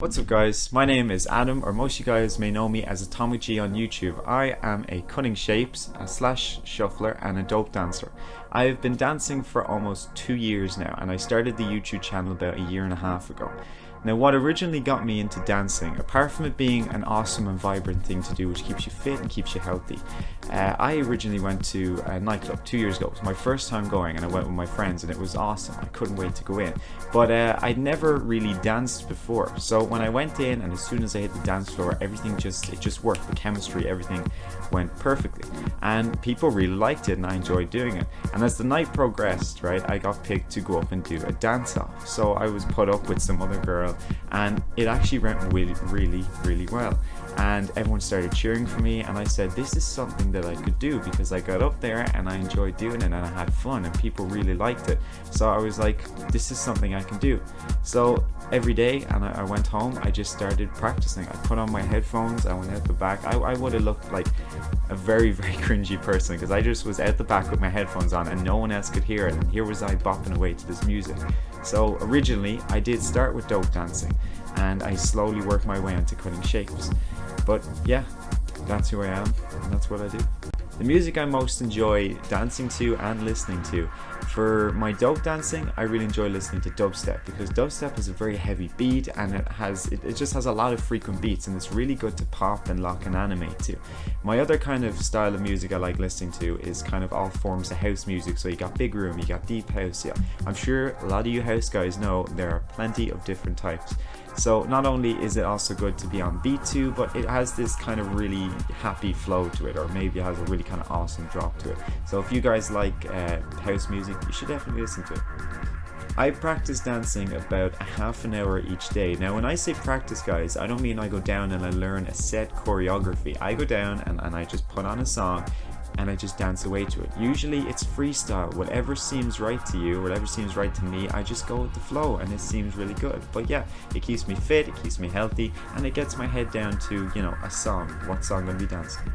What's up guys, my name is Adam, or most of you guys may know me as Atomic G on YouTube. I am a cutting shapes, a slash shuffler and a dope dancer. I've been dancing for almost 2 years now, and I started the YouTube channel about a year and a half ago. Now what originally got me into dancing, apart from it being an awesome and vibrant thing to do which keeps you fit and keeps you healthy, I originally went to a nightclub 2 years ago. It was my first time going and I went with my friends and it was awesome. I couldn't wait to go in. But I'd never really danced before. So when I went in and as soon as I hit the dance floor, everything just worked. The chemistry, everything went perfectly. And people really liked it and I enjoyed doing it. And as the night progressed, right, I got picked to go up and do a dance off. So I was put up with some other girl and it actually went really well. And everyone started cheering for me and I said this is something that I could do, because I got up there and I enjoyed doing it and I had fun and people really liked it. So I was like, this is something I can do. So every day, and I went home, I just started practicing. I put on my headphones, I went out the back. I would have looked like a very cringy person, because I just was out the back with my headphones on and no one else could hear it, and here was I bopping away to this music. So originally I did start with dope dancing and I slowly worked my way into cutting shapes. But yeah, that's who I am and that's what I do. The music I most enjoy dancing to and listening to, for my dope dancing, I really enjoy listening to dubstep, because dubstep is a very heavy beat and it just has a lot of frequent beats and it's really good to pop and lock and animate to. My other kind of style of music I like listening to is kind of all forms of house music. So you got big room, you got deep house. Yeah, I'm sure a lot of you house guys know there are plenty of different types. So not only is it also good to be on beat to, but it has this kind of really happy flow to it, or maybe it has a really kind of awesome drop to it. So if you guys like house music, you should definitely listen to it. I practice dancing about a half an hour each day. Now when I say practice guys, I don't mean I go down and I learn a set choreography. I go down and I just put on a song and I just dance away to it. Usually it's freestyle. Whatever seems right to you, whatever seems right to me, I just go with the flow and it seems really good. But yeah, it keeps me fit, it keeps me healthy, and it gets my head down to, you know, a song. What song I'm gonna be dancing?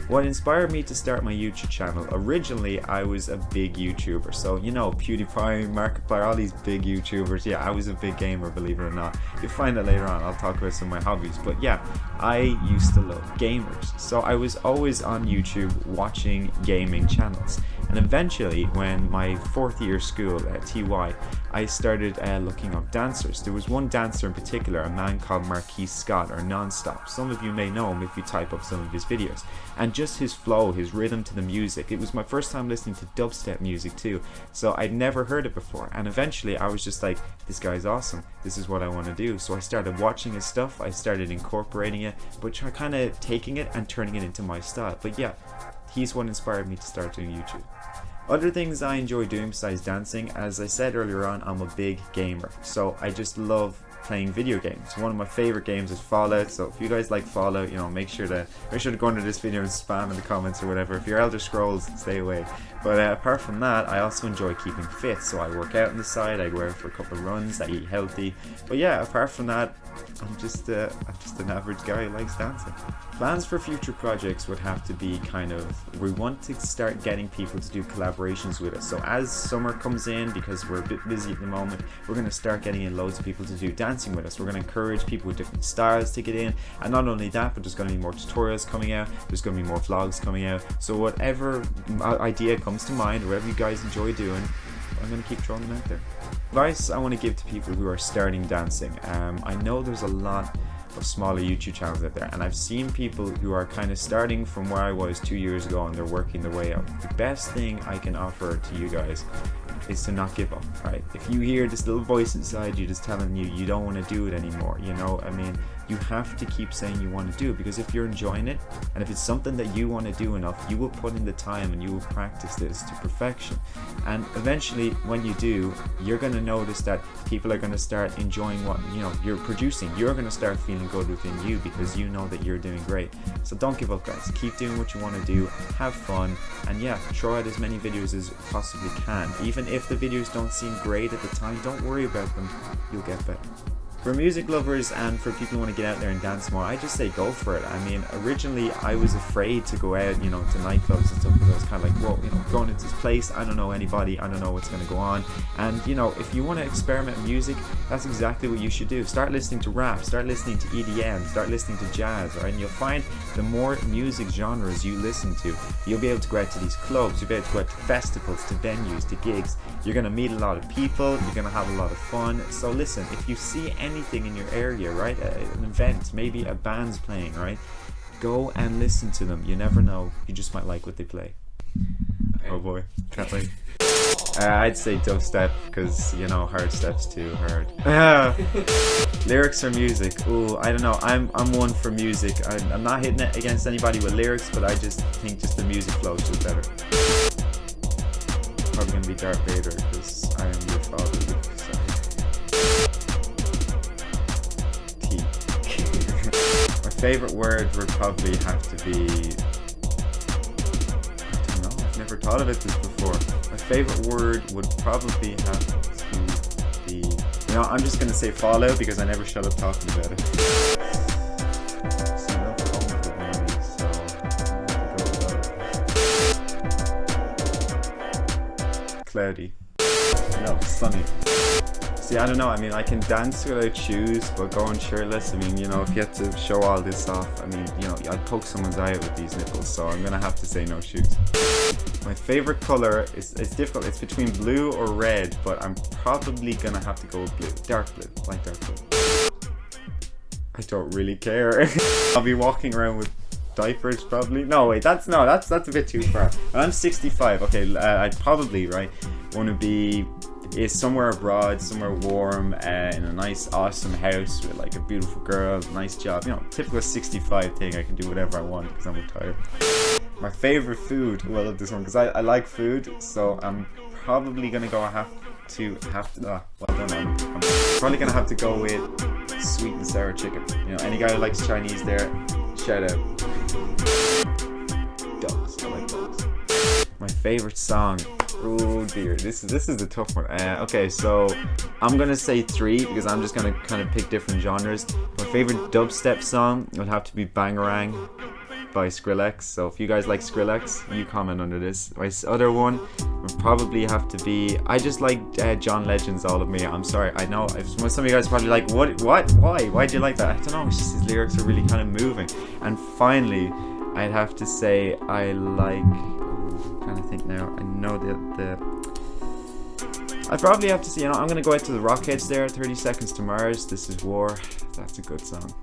What inspired me to start my YouTube channel? Originally, I was a big YouTuber. So, you know, PewDiePie, Markiplier, all these big YouTubers. Yeah, I was a big gamer, believe it or not. You'll find that later on. I'll talk about some of my hobbies. But yeah, I used to love gamers. So I was always on YouTube watching gaming channels. And eventually, when my fourth year school at TY, I started looking up dancers. There was one dancer in particular, a man called Marquis Scott, or Nonstop. Some of you may know him if you type up some of his videos. And just his flow, his rhythm to the music. It was my first time listening to dubstep music too. So I'd never heard it before. And eventually I was just like, this guy's awesome. This is what I want to do. So I started watching his stuff. I started incorporating it, but kind of taking it and turning it into my style. But yeah, he's what inspired me to start doing YouTube. Other things I enjoy doing besides dancing, as I said earlier on, I'm a big gamer. So I just love playing video games. One of my favorite games is Fallout. So if you guys like Fallout, you know, make sure to go under this video and spam in the comments or whatever. If you're Elder Scrolls, stay away. But apart from that, I also enjoy keeping fit. So I work out on the side, I go out for a couple of runs, I eat healthy. But yeah, apart from that, I'm just an average guy who likes dancing. Plans for future projects would have to be kind of, we want to start getting people to do collaborations with us. So as summer comes in, because we're a bit busy at the moment, we're going to start getting in loads of people to do dancing with us. We're going to encourage people with different styles to get in, and not only that, but there's going to be more tutorials coming out, there's going to be more vlogs coming out. So whatever idea comes to mind, whatever you guys enjoy doing, I'm going to keep throwing them out there. Advice I want to give to people who are starting dancing. I know there's a lot of smaller YouTube channels out there, and I've seen people who are kind of starting from where I was 2 years ago and they're working their way up. The best thing I can offer to you guys is to not give up, right? If you hear this little voice inside you just telling you you don't want to do it anymore, you know, I mean, you have to keep saying you want to do it, because if you're enjoying it and if it's something that you want to do enough, you will put in the time and you will practice this to perfection. And eventually when you do, you're going to notice that people are going to start enjoying what, you know, you're producing. You're going to start feeling good within you because you know that you're doing great. So don't give up guys, keep doing what you want to do, have fun, and yeah, throw out as many videos as you possibly can. Even if the videos don't seem great at the time, don't worry about them, you'll get better. For music lovers and for people who want to get out there and dance more, I just say go for it. I mean, originally I was afraid to go out, to nightclubs and stuff, because I was kind of like, whoa, going into this place, I don't know anybody, I don't know what's going to go on. And if you want to experiment with music, that's exactly what you should do. Start listening to rap, start listening to EDM, start listening to jazz, right? And you'll find the more music genres you listen to, you'll be able to go out to these clubs, you'll be able to go out to festivals, to venues, to gigs. You're going to meet a lot of people, you're going to have a lot of fun. So listen, if you see anything in your area, right, an event, maybe a band's playing, right, go and listen to them. You never know, you just might like what they play. Okay. Oh boy, can't wait. I'd say dubstep, because hard step's too hard. Lyrics or music? Ooh, I don't know. I'm one for music. I'm not hitting it against anybody with lyrics, but I just think just the music flow is just better. Probably gonna be Darth Vader, because I am your father. My favorite word would probably have to be, I don't know, I've never thought of it this before. My favorite word would probably have to be, I'm just gonna say Fallout, because I never shut up talking about it. Cloudy. No, sunny. See, I don't know, I mean, I can dance without shoes, but going shirtless, I mean, if you had to show all this off, I mean, I'd poke someone's eye out with these nipples, so I'm gonna have to say no shoes. My favorite color is, it's difficult, it's between blue or red, but I'm probably gonna have to go with blue. Dark blue, light dark blue. I don't really care. I'll be walking around with diapers probably. No, wait, that's a bit too far. I'm 65, okay, I'd probably, right, want to be somewhere abroad, somewhere warm, in a nice awesome house with like a beautiful girl, nice job, typical 65 thing. I can do whatever I want because I'm retired. My favorite food, I love this one because I like food, so I'm probably gonna go I don't know, I'm probably gonna have to go with sweet and sour chicken. Any guy who likes Chinese there, shout out. Dogs, I like dogs. My favorite song, oh dear, this is the tough one. Okay, so I'm gonna say 3 because I'm just gonna kind of pick different genres. My favorite dubstep song would have to be Bangarang by Skrillex. So if you guys like Skrillex, you comment under this. My other one would probably have to be, I just like John Legend's All of Me. I'm sorry, I know some of you guys are probably like, what, why do you like that? I don't know, it's just his lyrics are really kind of moving. And finally, I'd have to say I like, I'm trying to think now, I know I'd probably have to say, I'm gonna go out to the Rockheads there, 30 Seconds to Mars, This Is War. That's a good song.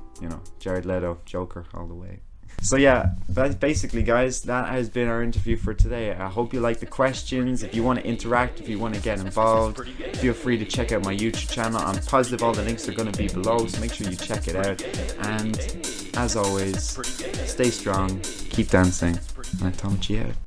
Jared Leto, Joker all the way. So yeah, basically guys, that has been our interview for today. I hope you like the questions. If you want to interact, if you want to get involved, feel free to check out my YouTube channel. I'm positive all the links are going to be below, so make sure you check it out. And as always, stay strong, keep dancing, and Tomachi out.